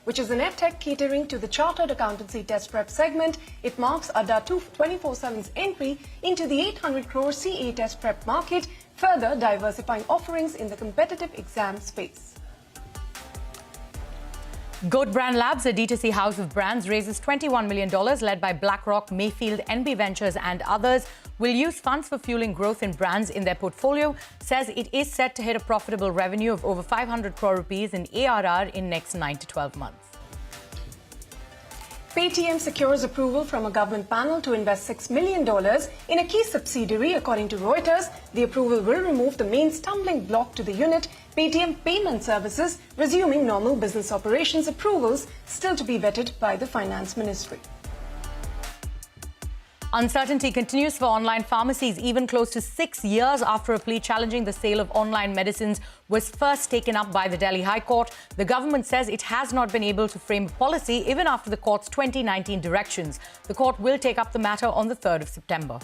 which is an edtech catering to the Chartered Accountancy Test Prep segment. It marks Adda 24/7's entry into the 800 crore CA Test Prep market, further diversifying offerings in the competitive exam space. Goat Brand Labs, a D2C house of brands, raises $21 million, led by BlackRock, Mayfield, NB Ventures and others, will use funds for fueling growth in brands in their portfolio, says it is set to hit a profitable revenue of over 500 crore rupees in ARR in next 9 to 12 months. Paytm secures approval from a government panel to invest $6 million in a key subsidiary, according to Reuters. The approval will remove the main stumbling block to the unit, Paytm Payment Services, resuming normal business operations. Approvals still to be vetted by the Finance Ministry. Uncertainty continues for online pharmacies, even close to 6 years after a plea challenging the sale of online medicines was first taken up by the Delhi High Court. The government says it has not been able to frame a policy even after the court's 2019 directions. The court will take up the matter on the 3rd of September.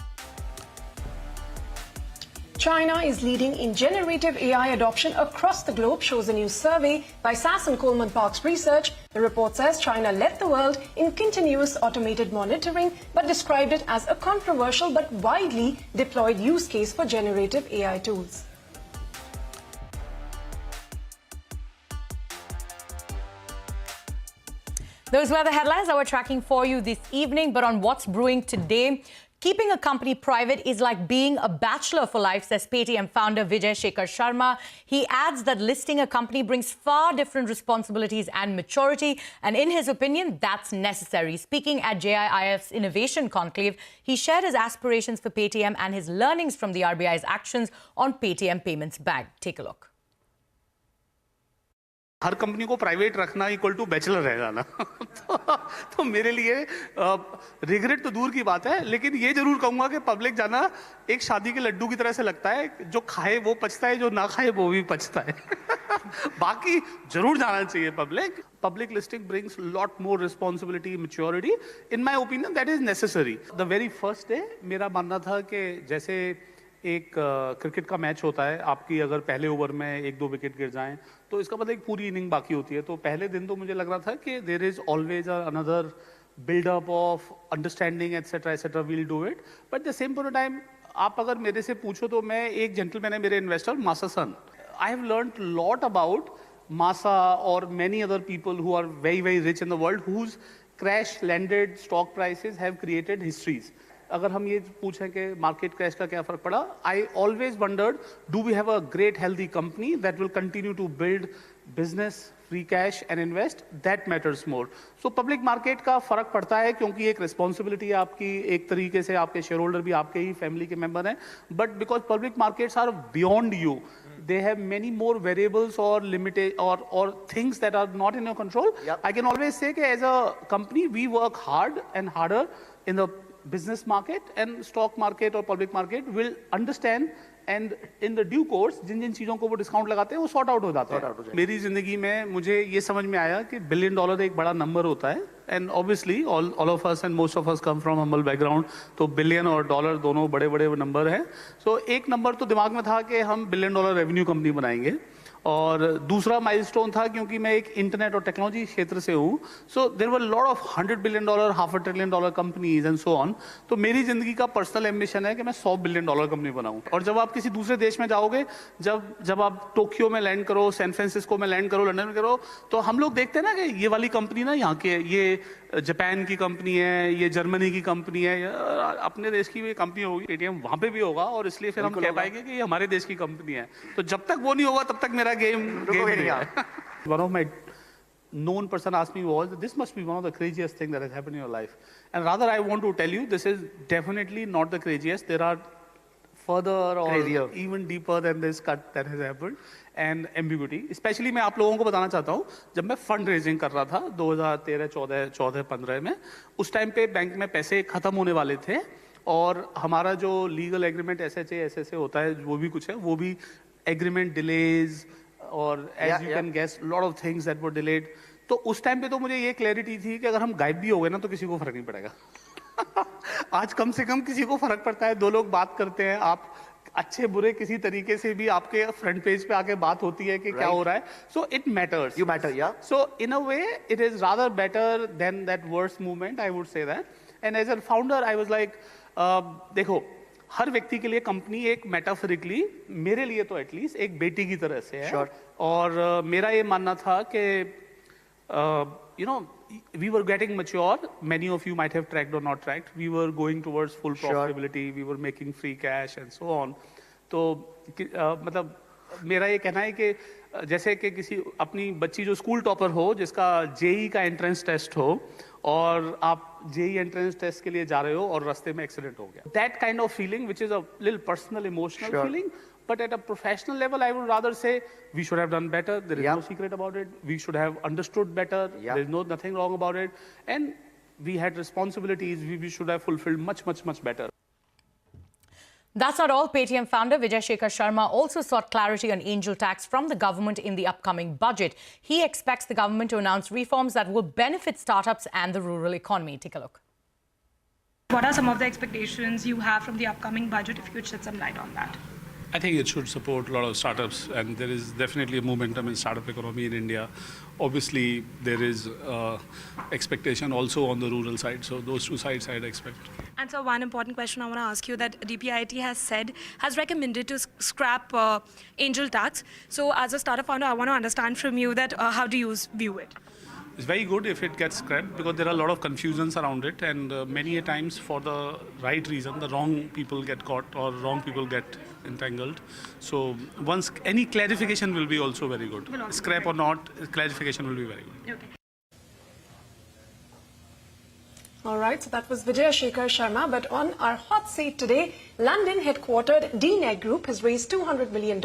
China is leading in generative AI adoption across the globe, shows a new survey by SAS and Coleman Parks Research. The report says China led the world in continuous automated monitoring, but described it as a controversial but widely deployed use case for generative AI tools. Those were the headlines that we're tracking for you this evening, but on what's brewing today. Keeping a company private is like being a bachelor for life, says Paytm founder Vijay Shekhar Sharma. He adds that listing a company brings far different responsibilities and maturity, and in his opinion, that's necessary. Speaking at JIIF's Innovation Conclave, he shared his aspirations for Paytm and his learnings from the RBI's actions on Paytm Payments Bag. Take a look. Her company को private रखना equal to bachelor रहेगा ना तो मेरे लिए regret तो दूर की बात है, लेकिन ये जरूर कहूंगा कि पब्लिक जाना एक शादी के लड्डू की तरह से लगता है, जो खाए वो पचता है, जो ना खाए वो भी पचता है बाकी जरूर जाना चाहिए public listing brings lot more responsibility, maturity. In my opinion that is necessary. The very first day मेरा मानना था कि जैसे एक क्रिकेट का मैच होता है, आपकी अगर पहले ओवर में 1-2 विकेट गिर जाएं तो इसका मतलब एक पूरी इनिंग बाकी होती है. तो पहले दिन तो मुझे लग रहा था कि there is always another buildup of understanding etcetera etcetera, we'll do it. But the same point time आप अगर मेरे से पूछो तो मैं एक जेंटलमैन है मेरे investor Masa Son. I have learned lot about Masa और many other people who are very very rich in the world whose crash landed stock prices have created histories. अगर हम ये पूछें कि मार्केट क्रैश का क्या फर्क पड़ा, I always wondered do we have a great healthy company that will continue to build business, free cash and invest, that matters more. So public market का फर्क पड़ता है क्योंकि एक रिस्पॉन्सिबिलिटी है आपकी, एक तरीके से आपके शेयर होल्डर भी आपके ही फैमिली के मेंबर हैं, but because public markets are beyond you, they have many more variables or limited or things that are not in your control. Yep. I can always say that as a company we work hard and harder in the business market, and stock market or public market will understand, and in the due course जिन जिन चीज़ों को वो discount लगाते हैं वो sort out हो जाते हैं. मेरी जिंदगी में मुझे ये समझ में आया कि $1 बिलियन एक बड़ा नंबर होता है, and obviously all of us and most of us come from humble background, तो बिलियन और डॉलर दोनों बड़े बड़े नंबर हैं. सो एक नंबर तो दिमाग में था कि हम $1 बिलियन रेवेन्यू कंपनी बनाएंगे, और दूसरा माइलस्टोन था क्योंकि मैं एक इंटरनेट और टेक्नोलॉजी क्षेत्र से हूँ, so there were lot of $100 billion, $500 billion companies and so on. तो मेरी जिंदगी का पर्सनल एम्बिशन है कि मैं $100 बिलियन कंपनी बनाऊं. और जब आप किसी दूसरे देश में जाओगे, जब आप टोक्यो में लैंड करो, सैन फ्रांसिस्को में लैंड करो, लंदन में करो, तो हम लोग देखते हैं ना कि ये वाली कंपनी ना यहाँ के, ये जापान की कंपनी है, ये जर्मनी की कंपनी है, अपने देश की भी कंपनी होगी, पेटीएम वहां पे भी होगा, और इसलिए फिर हम कह पाएंगे कि ये हमारे देश की कंपनी है. तो जब तक वो नहीं होगा तब तक मेरा गेम नहीं है. One of my known person asked me was, this must be one of the craziest things that has happened in your life. And rather I want to tell you, this is definitely not the craziest. There are further or crazier, even deeper than this cut that has happened. And ambiguity, especially मैं आप लोगों को बताना चाहता हूँ, जब मैं fund raising कर रहा था 2013-14-15 में, उस टाइम पे बैंक में पैसे खत्म होने वाले थे, और हमारा जो लीगल एग्रीमेंट SHA होता है, वो भी कुछ है, वो भी एग्रीमेंट डिलेज, और as you can guess lot of things that were delayed. तो उस टाइम पे तो मुझे ये क्लैरिटी थी कि अगर हम गायब भी हो गए ना तो किसी को फर्क नहीं पड़ेगा आज कम से कम किसी को फर्क पड़ता है, 2 लोग बात करते हैं, आप अच्छे बुरे किसी तरीके से भी आपके फ्रंट पेज पे आके बात होती है कि क्या हो रहा है. So it matters. You matter, yeah. So in a way, it is rather better than that worst movement. I would say that. And as a founder, I was like, देखो, हर व्यक्ति के लिए कंपनी एक मेटाफोरिकली, मेरे लिए तो at least एक बेटी की तरह से है. Sure. और मेरा ये मानना था कि you know, we were getting mature. Many of you might have tracked or not tracked. We were going towards full profitability. We were making free cash and so on. तो मतलब मेरा ये कहना है कि जैसे कि किसी अपनी बच्ची जो स्कूल टॉपर हो, जिसका जेई का एंट्रेंस टेस्ट हो, और आप जेई एंट्रेंस टेस्ट के लिए जा रहे हो और रास्ते में एक्सीडेंट हो गया. That kind of feeling, which is a little personal, emotional feeling. But at a professional level, I would rather say we should have done better. There is no secret about it. We should have understood better. There is nothing wrong about it. And we had responsibilities we should have fulfilled much, much, much better. That's not all. Paytm founder Vijay Shekhar Sharma also sought clarity on angel tax from the government in the upcoming budget. He expects the government to announce reforms that will benefit startups and the rural economy. Take a look. What are some of the expectations you have from the upcoming budget, if you could shed some light on that? I think it should support a lot of startups, and there is definitely a momentum in startup economy in India. Obviously, there is expectation also on the rural side, so those two sides I'd expect. And so one important question I want to ask you that DPIIT has recommended to scrap angel tax. So as a startup founder, I want to understand from you that how do you view it? It's very good if it gets scrapped because there are a lot of confusions around it, and many a times for the right reason, the wrong people get caught or wrong people get entangled. So once any clarification will be also very good. Scrap or not, clarification will be very good. Okay. All right, so that was Vijay Shekhar Sharma. But on our hot seat today, London-headquartered DNEG Group has raised $200 million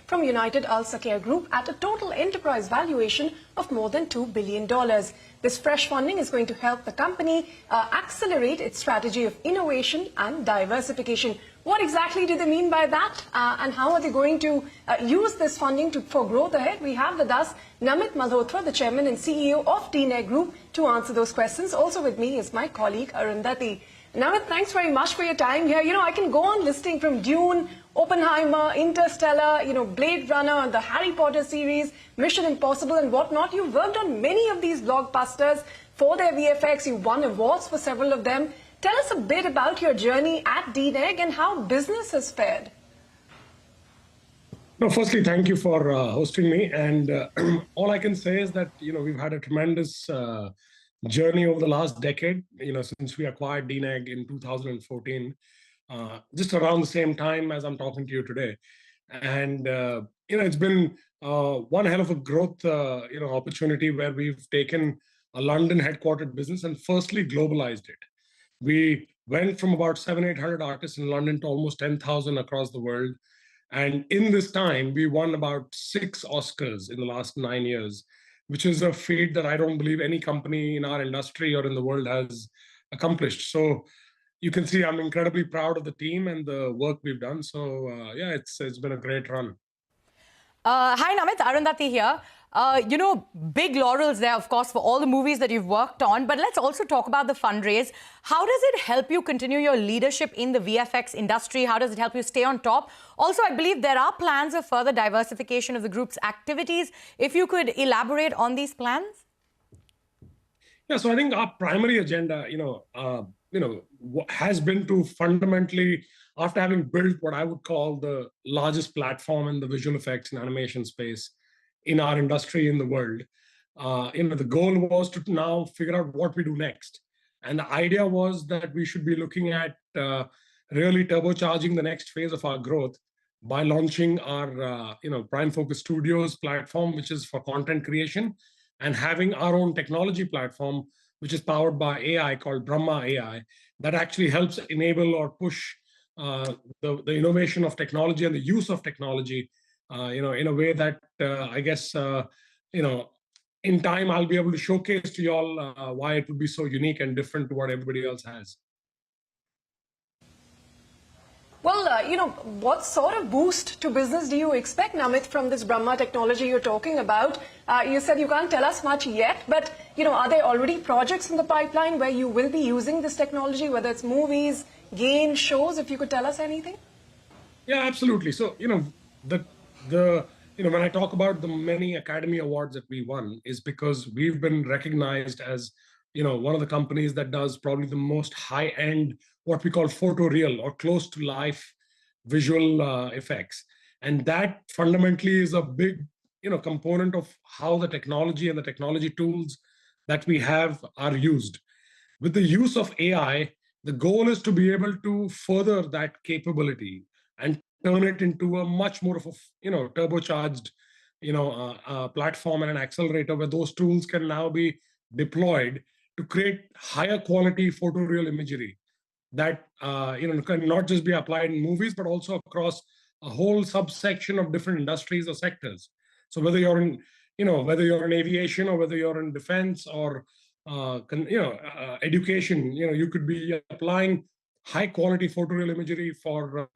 from United Al Sakhir Group at a total enterprise valuation of more than $2 billion. This fresh funding is going to help the company accelerate its strategy of innovation and diversification. What exactly do they mean by that? And how are they going to use this funding for growth ahead? We have with us Namit Malhotra, the chairman and CEO of DNEG Group, to answer those questions. Also with me is my colleague Arundhati. Namit, thanks very much for your time here. You know, I can go on listing from Dune, Oppenheimer, Interstellar, you know, Blade Runner, the Harry Potter series, Mission Impossible and whatnot. You've worked on many of these blockbusters for their VFX. You won awards for several of them. Tell us a bit about your journey at DNEG and how business has fared. No, firstly, thank you for hosting me. And all I can say is that, you know, we've had a tremendous journey over the last decade, you know, since we acquired DNEG in 2014, just around the same time as I'm talking to you today. And, you know, it's been one hell of a growth, you know, opportunity where we've taken a London headquartered business and firstly globalized it. We went from about 700-800 artists in London to almost 10,000 across the world. And in this time, we won about 6 Oscars in the last 9 years, which is a feat that I don't believe any company in our industry or in the world has accomplished. So you can see I'm incredibly proud of the team and the work we've done. So yeah, it's been a great run. Hi, Namit. Arundhati here. You know, big laurels there, of course, for all the movies that you've worked on. But let's also talk about the fundraise. How does it help you continue your leadership in the VFX industry? How does it help you stay on top? Also, I believe there are plans of further diversification of the group's activities. If you could elaborate on these plans. Yeah, so I think our primary agenda, has been to fundamentally, after having built what I would call the largest platform in the visual effects and animation space in our industry in the world, the goal was to now figure out what we do next. And the idea was that we should be looking at really turbocharging the next phase of our growth by launching our, Prime Focus Studios platform, which is for content creation, and having our own technology platform, which is powered by AI called Brahma AI, that actually helps enable or push the innovation of technology and the use of technology, in a way that I guess, in time I'll be able to showcase to you all why it would be so unique and different to what everybody else has. Well, what sort of boost to business do you expect, Namit, from this Brahma technology you're talking about? You said you can't tell us much yet, but, are there already projects in the pipeline where you will be using this technology, whether it's movies, games, shows, if you could tell us anything? Yeah, absolutely. So, the when I talk about the many Academy Awards that we won is because we've been recognized as, one of the companies that does probably the most high-end, what we call photoreal or close to life visual effects. And that fundamentally is a big, component of how the technology and the technology tools that we have are used. With the use of AI, the goal is to be able to further that capability and turn it into a much more of a turbocharged platform and an accelerator where those tools can now be deployed to create higher quality photoreal imagery that can not just be applied in movies but also across a whole subsection of different industries or sectors. So whether you're in aviation or whether you're in defense or education, you could be applying high quality photoreal imagery for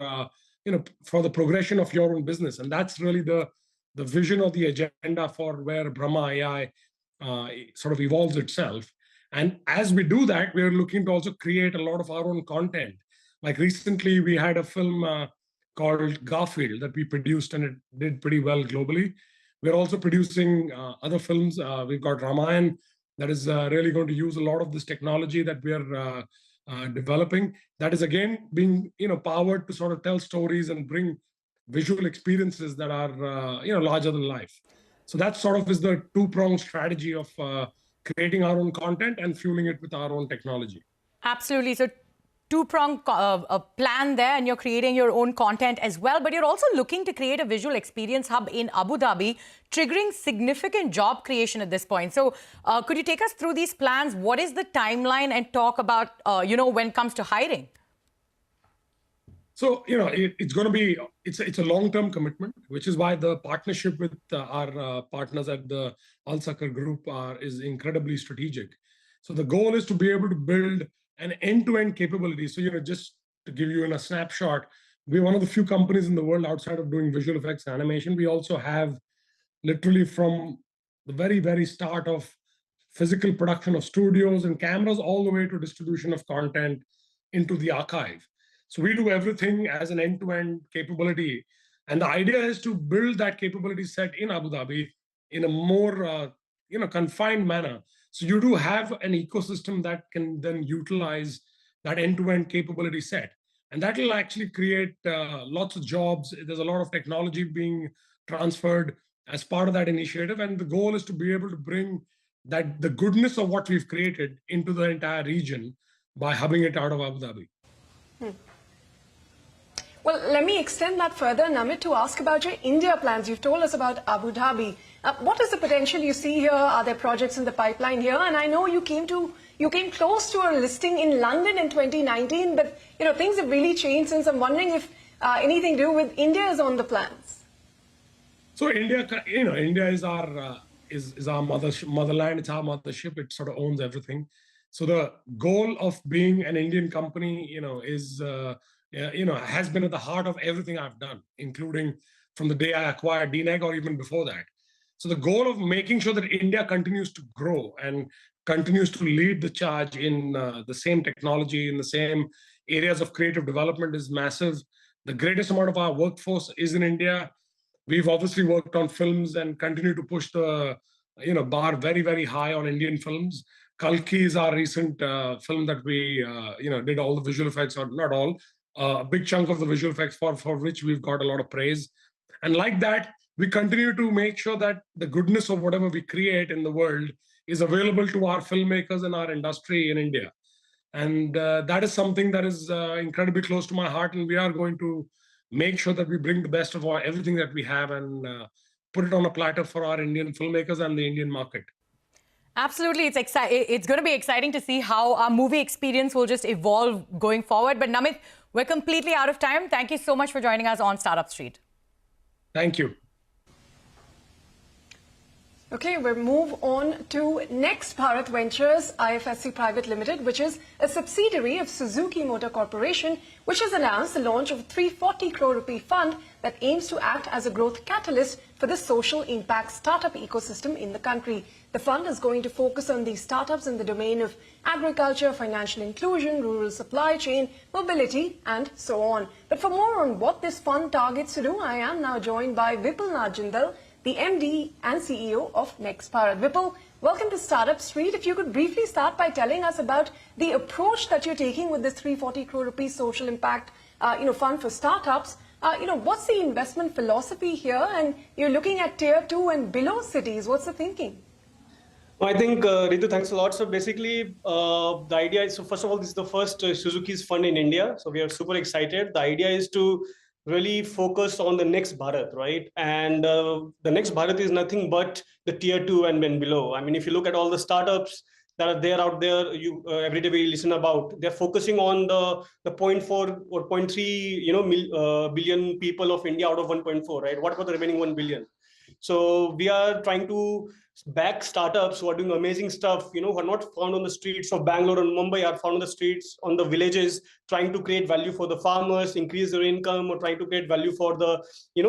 for the progression of your own business. And that's really the vision or the agenda for where Brahma AI sort of evolves itself. And as we do that, we're looking to also create a lot of our own content. Like recently, we had a film called Garfield that we produced, and it did pretty well globally. We're also producing other films. We've got Ramayan that is really going to use a lot of this technology that we are developing. That is again being powered to sort of tell stories and bring visual experiences that are larger than life. So that sort of is the two-pronged strategy of creating our own content and fueling it with our own technology. Absolutely. So two-pronged plan there, and you're creating your own content as well, but you're also looking to create a visual experience hub in Abu Dhabi, triggering significant job creation at this point. So could you take us through these plans? What is the timeline, and talk about, when it comes to hiring? So, it's going to be, it's a long-term commitment, which is why the partnership with our partners at the Al Sakkar Group is incredibly strategic. So the goal is to be able to build an end-to-end capability. So, just to give you a snapshot, we're one of the few companies in the world outside of doing visual effects and animation. We also have literally from the very, very start of physical production of studios and cameras all the way to distribution of content into the archive. So we do everything as an end-to-end capability. And the idea is to build that capability set in Abu Dhabi in a more confined manner. So you do have an ecosystem that can then utilize that end-to-end capability set. And that will actually create lots of jobs. There's a lot of technology being transferred as part of that initiative. And the goal is to be able to bring the goodness of what we've created into the entire region by hubbing it out of Abu Dhabi. Well, let me extend that further, Namit, to ask about your India plans. You've told us about Abu Dhabi. What is the potential you see here? Are there projects in the pipeline here? And I know you came close to a listing in London in 2019, but things have really changed since. I'm wondering if anything to do with India is on the plans. So India is our motherland. It's our mothership. It sort of owns everything. So the goal of being an Indian company, has been at the heart of everything I've done, including from the day I acquired DNEG or even before that. So the goal of making sure that India continues to grow and continues to lead the charge in the same technology, in the same areas of creative development is massive. The greatest amount of our workforce is in India. We've obviously worked on films and continue to push the bar very, very high on Indian films. Kalki is our recent film that we did all the visual effects, or not all, a big chunk of the visual effects for which we've got a lot of praise. And like that, we continue to make sure that the goodness of whatever we create in the world is available to our filmmakers and our industry in India. And that is something that is incredibly close to my heart. And we are going to make sure that we bring the best of everything that we have and put it on a platter for our Indian filmmakers and the Indian market. Absolutely. It's going to be exciting to see how our movie experience will just evolve going forward. But Namit, we're completely out of time. Thank you so much for joining us on Startup Street. Thank you. Okay, we'll move on to Next Bharat Ventures IFSC Private Limited, which is a subsidiary of Suzuki Motor Corporation, which has announced the launch of a 340 crore rupee fund that aims to act as a growth catalyst for the social impact startup ecosystem in the country. The fund is going to focus on these startups in the domain of agriculture, financial inclusion, rural supply chain, mobility, and so on. But for more on what this fund targets to do, I am now joined by Vipul Jindal, the MD and CEO of Next Bharat. Vipul, welcome to Startup Street. If you could briefly start by telling us about the approach that you're taking with this 340 crore rupees social impact fund for startups. What's the investment philosophy here? And you're looking at tier 2 and below cities. What's the thinking? I think, Ritu, thanks a lot. So basically, the idea is, so first of all, this is the first Suzuki's fund in India. So we are super excited. The idea is to really focus on the next Bharat, right? And the next Bharat is nothing but the tier 2 and below. I mean, if you look at all the startups that are there out there, you every day we listen about, they're focusing on the 0.4 or 0.3 billion people of India out of 1.4, right? What about the remaining 1 billion? So we are trying to back startups who are doing amazing stuff, who are not found on the streets of Bangalore and Mumbai, are found on the streets, on the villages, trying to create value for the farmers, increase their income, or trying to create value for the,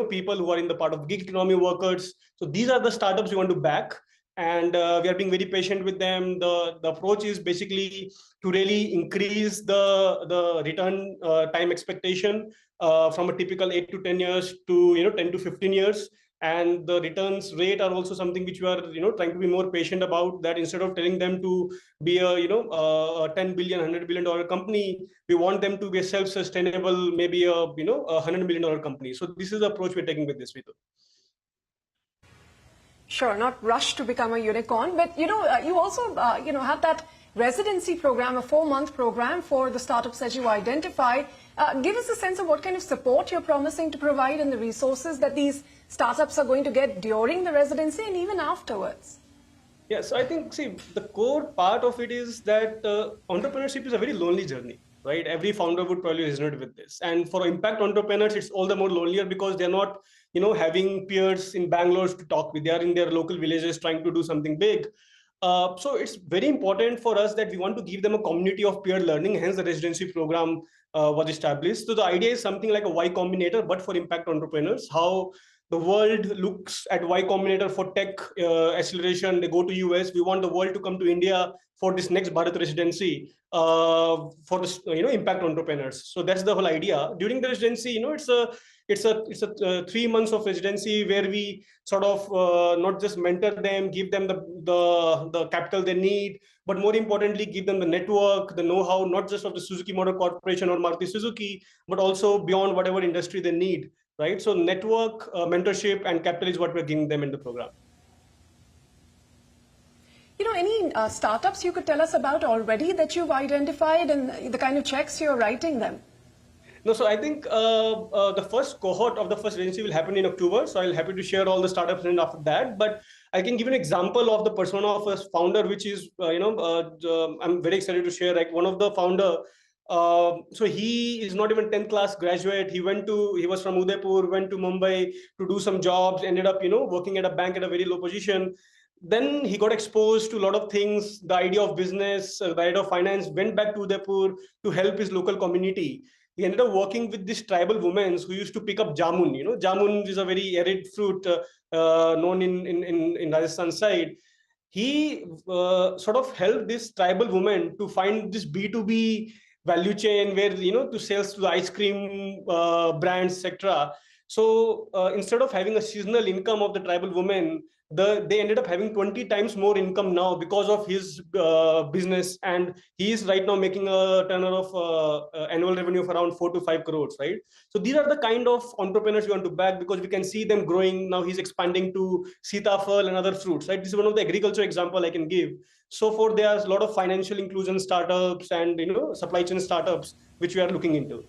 people who are in the part of gig economy workers. So these are the startups we want to back. And we are being very patient with them. The approach is basically to really increase the return time expectation from a typical 8 to 10 years to 10 to 15 years. And the returns rate are also something which we are trying to be more patient about, that instead of telling them to be a 10 billion, $100 billion company, we want them to be a self-sustainable, maybe a $100 million company. So this is the approach we're taking with this, Ritu. Sure, not rush to become a unicorn, but you also have that residency program, a 4-month program for the startups that you identify. Give us a sense of what kind of support you're promising to provide and the resources that these startups are going to get during the residency and even afterwards. Yes, I think, see, the core part of it is that entrepreneurship is a very lonely journey, right? Every founder would probably resonate with this. And for impact entrepreneurs, it's all the more lonelier because they're not, having peers in Bangalore to talk with. They are in their local villages trying to do something big. So it's very important for us that we want to give them a community of peer learning. Hence, the residency program was established. So the idea is something like a Y Combinator, but for impact entrepreneurs. How the world looks at Y Combinator for tech acceleration. They go to US. We want the world to come to India for this next Bharat residency for this, impact entrepreneurs. So that's the whole idea. During the residency, it's a 3 months of residency where we sort of not just mentor them, give them the capital they need, but more importantly, give them the network, the know-how, not just of the Suzuki Motor Corporation or Maruti Suzuki, but also beyond whatever industry they need, right? So network, mentorship, and capital is what we're giving them in the program. Any startups you could tell us about already that you've identified and the kind of checks you're writing them? No, so I think the first cohort of the first residency will happen in October. So I'll happy to share all the startups and after that. But I can give an example of the persona of a founder, which is, I'm very excited to share. Like one of the founder, so he is not even 10th class graduate. He was from Udaipur, went to Mumbai to do some jobs, ended up, working at a bank at a very low position. Then he got exposed to a lot of things, the idea of business, the idea of finance, went back to Udaipur to help his local community. He ended up working with these tribal women who used to pick up jamun. Jamun is a very arid fruit known in Rajasthan side. He sort of helped this tribal woman to find this B2B value chain where, to sales to the ice cream brands, etc. So instead of having a seasonal income of the tribal woman, they ended up having 20 times more income now because of his business, and he is right now making a turnover of annual revenue of around 4 to 5 crores, right? So these are the kind of entrepreneurs we want to back because we can see them growing. Now he's expanding to sitafal and other fruits, right? This is one of the agriculture example I can give. So for there's a lot of financial inclusion startups and supply chain startups which we are looking into.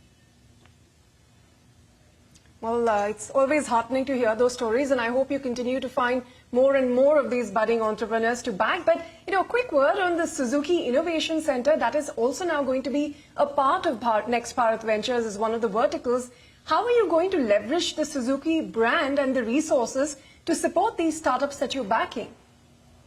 Well, it's always heartening to hear those stories, and I hope you continue to find more and more of these budding entrepreneurs to back. But, a quick word on the Suzuki Innovation Center that is also now going to be a part of Next Bharat Ventures as one of the verticals. How are you going to leverage the Suzuki brand and the resources to support these startups that you're backing?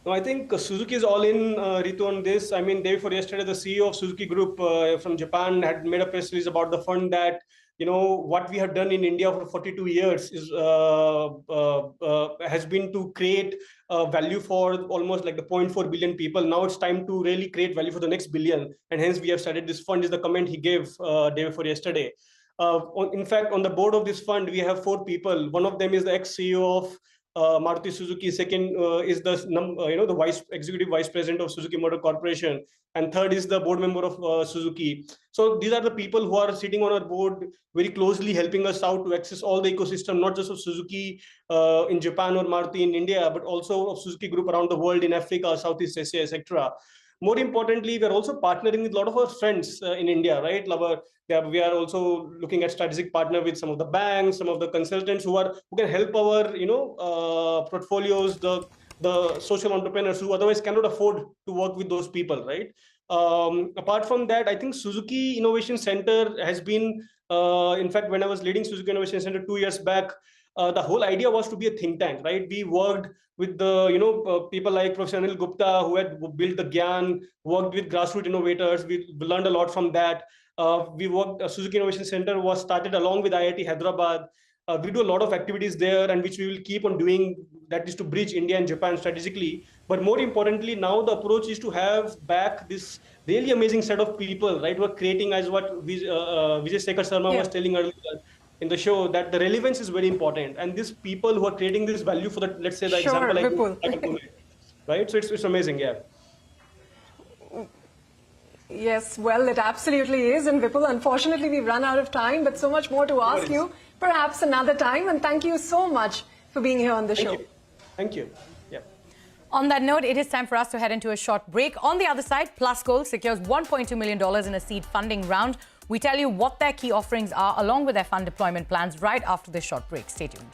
No, I think Suzuki is all in, Ritu, on this. I mean, day before yesterday, the CEO of Suzuki Group from Japan had made a press release about the fund that what we have done in India for 42 years is has been to create value for almost like the 0.4 billion people. Now it's time to really create value for the next billion, and hence we have started this fund. Is the comment he gave day before yesterday. In fact, on the board of this fund, we have 4 people. One of them is the ex-CEO of Maruti Suzuki. Second is the the executive vice president of Suzuki Motor Corporation, and third is the board member of Suzuki. So these are the people who are sitting on our board very closely, helping us out to access all the ecosystem, not just of Suzuki in Japan or Maruti in India, but also of Suzuki Group around the world, in Africa, Southeast Asia, etc. More importantly, we are also partnering with a lot of our friends in India, right? We are also looking at strategic partner with some of the banks, some of the consultants who can help our portfolios, the social entrepreneurs who otherwise cannot afford to work with those people, right? Apart from that, I think Suzuki Innovation Center has been, in fact, when I was leading Suzuki Innovation Center 2 years back, the whole idea was to be a think tank, right? We worked with the people like Professor Anil Gupta, who had built the Gyan, worked with grassroots innovators. We learned a lot from that. Suzuki Innovation Center was started along with IIT Hyderabad. We do a lot of activities there, and which we will keep on doing. That is to bridge India and Japan strategically. But more importantly, now the approach is to have back this really amazing set of people, right? We're creating, as what Vijay Shekhar Sharma was telling earlier in the show, that the relevance is very important, and these people who are creating this value for the, let's say, the example like right? So it's amazing, yeah. Yes, well, it absolutely is. And Vipul, unfortunately, we've run out of time, but so much more to ask you. Perhaps another time. And thank you so much for being here on the show. Thank you. Yeah. On that note, it is time for us to head into a short break. On the other side, Plus Gold secures $1.2 million in a seed funding round. We tell you what their key offerings are along with their fund deployment plans right after this short break. Stay tuned.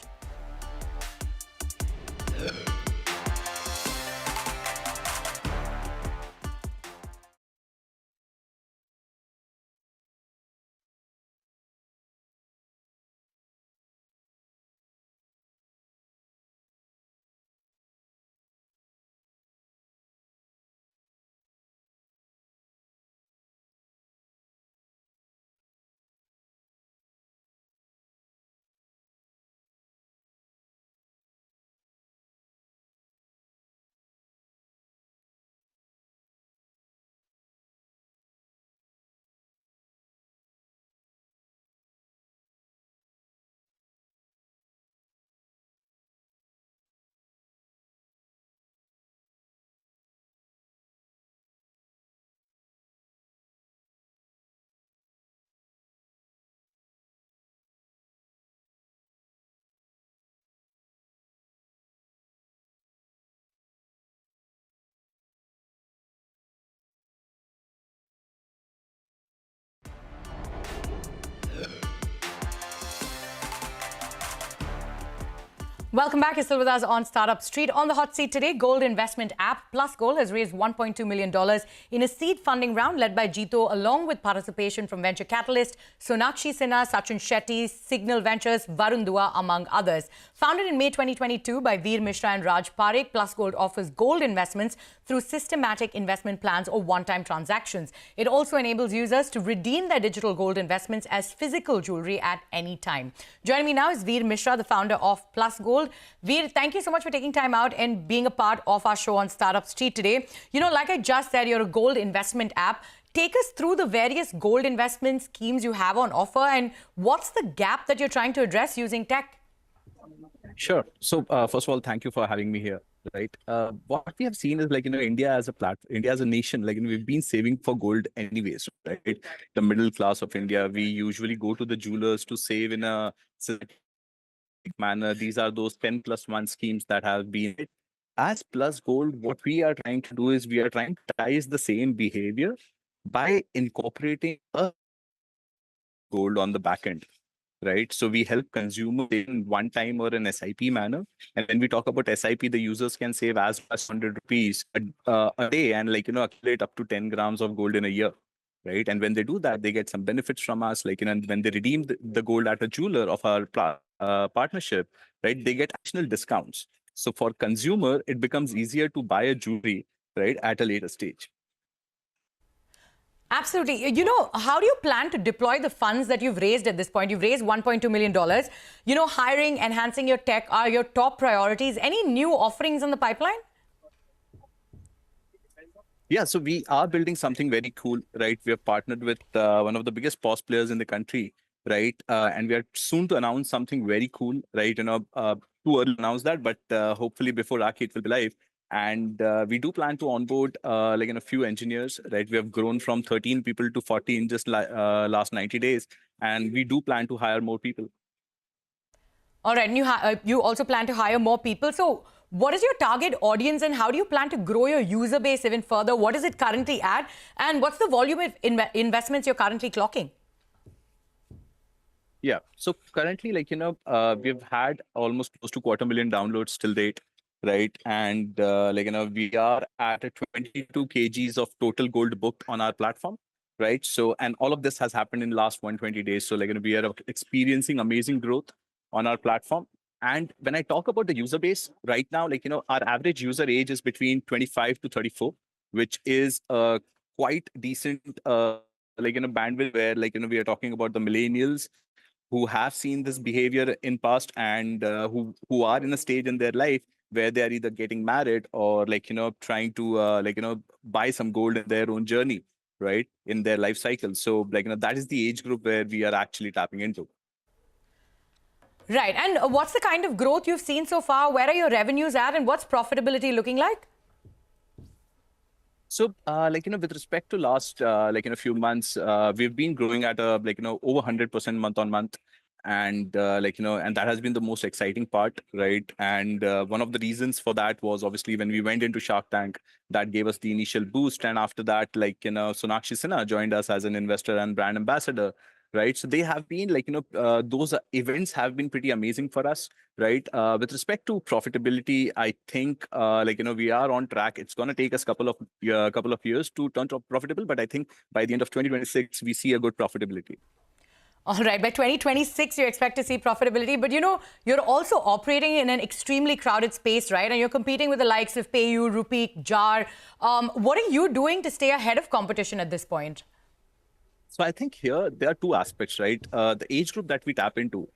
Welcome back. You're still with us on Startup Street. On the hot seat today, gold investment app Plus Gold has raised $1.2 million in a seed funding round led by Jito, along with participation from Venture Catalyst, Sonakshi Sinha, Sachin Shetty, Signal Ventures, Varun Dua, among others. Founded in May 2022 by Veer Mishra and Raj Parekh, Plus Gold offers gold investments through systematic investment plans or one-time transactions. It also enables users to redeem their digital gold investments as physical jewelry at any time. Joining me now is Veer Mishra, the founder of Plus Gold. Veer, thank you so much for taking time out and being a part of our show on Startup Street today. You know, like I just said, you're a gold investment app. Take us through the various gold investment schemes you have on offer and what's the gap that you're trying to address using tech? Sure. So first of all, thank you for having me here. Right. What we have seen is India as a India as a nation, we've been saving for gold anyways, right? The middle class of India, we usually go to the jewelers to save in a manner. These are those 10+1 schemes that have been. As Plus Gold, what we are trying to do is we are trying to ties the same behavior by incorporating a gold on the back end. Right. So we help consumers in one time or an SIP manner. And when we talk about SIP, the users can save as much as 100 rupees a day and accumulate up to 10 grams of gold in a year. Right. And when they do that, they get some benefits from us. And when they redeem the gold at a jeweler of our partnership, right, they get additional discounts. So for consumer, it becomes easier to buy a jewelry, right, at a later stage. Absolutely. You know, how do you plan to deploy the funds that you've raised at this point? You've raised $1.2 million. You know, hiring, enhancing your tech are your top priorities. Any new offerings in the pipeline? Yeah, so we are building something very cool, right? We have partnered with one of the biggest POS players in the country, right? And we are soon to announce something very cool, right? Too early to announce that, but hopefully before Rakhi it will be live. And we do plan to onboard a few engineers, right? We have grown from 13 people to 40 in just last 90 days, and we do plan to hire more people. All right, and you also plan to hire more people. So what is your target audience and how do you plan to grow your user base even further? What is it currently at? And what's the volume of investments you're currently clocking? Yeah, so currently, we've had almost close to 250,000 downloads till date, right? And we are at a 22 kgs of total gold booked on our platform, right? So, and all of this has happened in the last 120 days. So we are experiencing amazing growth on our platform. And when I talk about the user base right now, our average user age is between 25 to 34, which is quite decent, bandwidth where, we are talking about the millennials who have seen this behavior in past and who are in a stage in their life where they are either getting married or trying to buy some gold in their own journey, right, in their life cycle. So that is the age group where we are actually tapping into. Right. And what's the kind of growth you've seen so far? Where are your revenues at and what's profitability looking like? So, with respect to last, few months, we've been growing at over 100% month on month. And, and that has been the most exciting part, right? And one of the reasons for that was obviously when we went into Shark Tank, that gave us the initial boost. And after that, Sonakshi Sinha joined us as an investor and brand ambassador. Right. So they have been those events have been pretty amazing for us. Right. With respect to profitability, I think we are on track. It's going to take us a couple of years to turn profitable. But I think by the end of 2026, we see a good profitability. All right. By 2026, you expect to see profitability. But, you're also operating in an extremely crowded space, right? And you're competing with the likes of PayU, Rupee, Jar. What are you doing to stay ahead of competition at this point? So I think here there are two aspects, right? The age group that we tap into,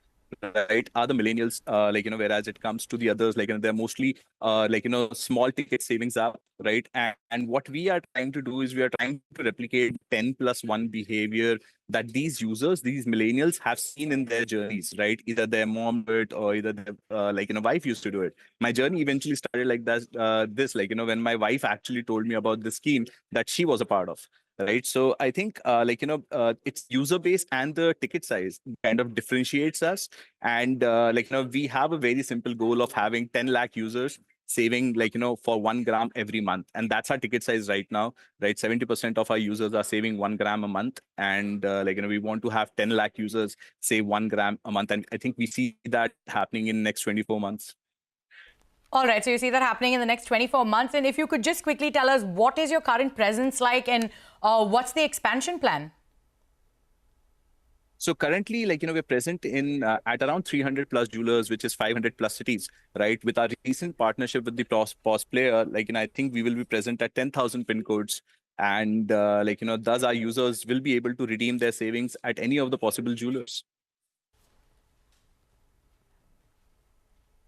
right, are the millennials, whereas it comes to the others, they're mostly, small ticket savings app, right? And what we are trying to do is we are trying to replicate 10+1 behavior that these users, these millennials have seen in their journeys, right? Either their mom did it or either their, wife used to do it. My journey eventually started like this, when my wife actually told me about this scheme that she was a part of. Right. So I think, it's user base and the ticket size kind of differentiates us. And, we have a very simple goal of having 10 lakh users saving, for 1 gram every month. And that's our ticket size right now, right? 70% of our users are saving 1 gram a month. And, we want to have 10 lakh users save 1 gram a month. And I think we see that happening in the next 24 months. All right, so you see that happening in the next 24 months. And if you could just quickly tell us, what is your current presence like and what's the expansion plan? So currently, we're present in at around 300 plus jewelers, which is 500 plus cities, right? With our recent partnership with the POS player, I think we will be present at 10,000 pin codes. And, thus our users will be able to redeem their savings at any of the possible jewelers.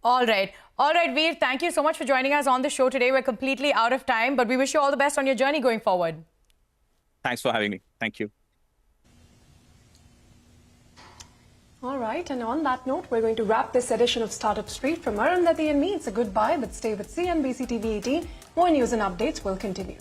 All right, Veer, thank you so much for joining us on the show today. We're completely out of time, but we wish you all the best on your journey going forward. Thanks for having me. Thank you. All right, and on that note, we're going to wrap this edition of Startup Street. From Arundhati and me, it's a goodbye, but stay with CNBC-TV18. More news and updates will continue.